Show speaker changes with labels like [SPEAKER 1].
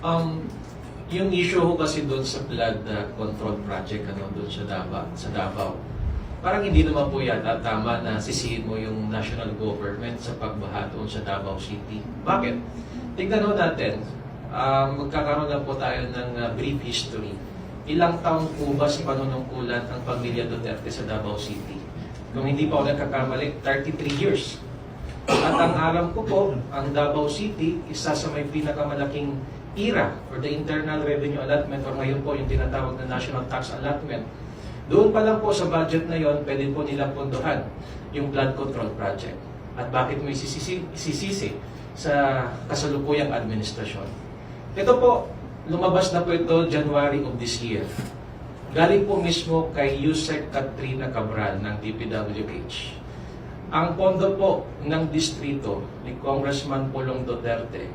[SPEAKER 1] Um, yung issue ko kasi doon sa flood control project doon sa Davao. Parang hindi naman po yata tama na sisihin mo yung national government sa pagbaha doon sa Davao City. Bakit? Tignan mo natin, magkakaroon na po tayo ng brief history. Ilang taong po ba sa panunungkulan ang pamilya Duterte sa Davao City? Kung hindi pa ako nagkakamali, 33 years. At ang alam ko po, ang Davao City, isa sa may pinakamalaking IRA or the Internal Revenue Allotment or ngayon po yung tinatawag na National Tax Allotment. Doon pa lang po sa budget na yon, pwede po nilang pondohan yung flood control project. At bakit may isisisi sa kasalukuyang administrasyon? Ito po, lumabas na po ito January of this year. Galing po mismo kay Yusek Katrina Cabral ng DPWH. Ang pondo po ng distrito ni Congressman Pulong Duterte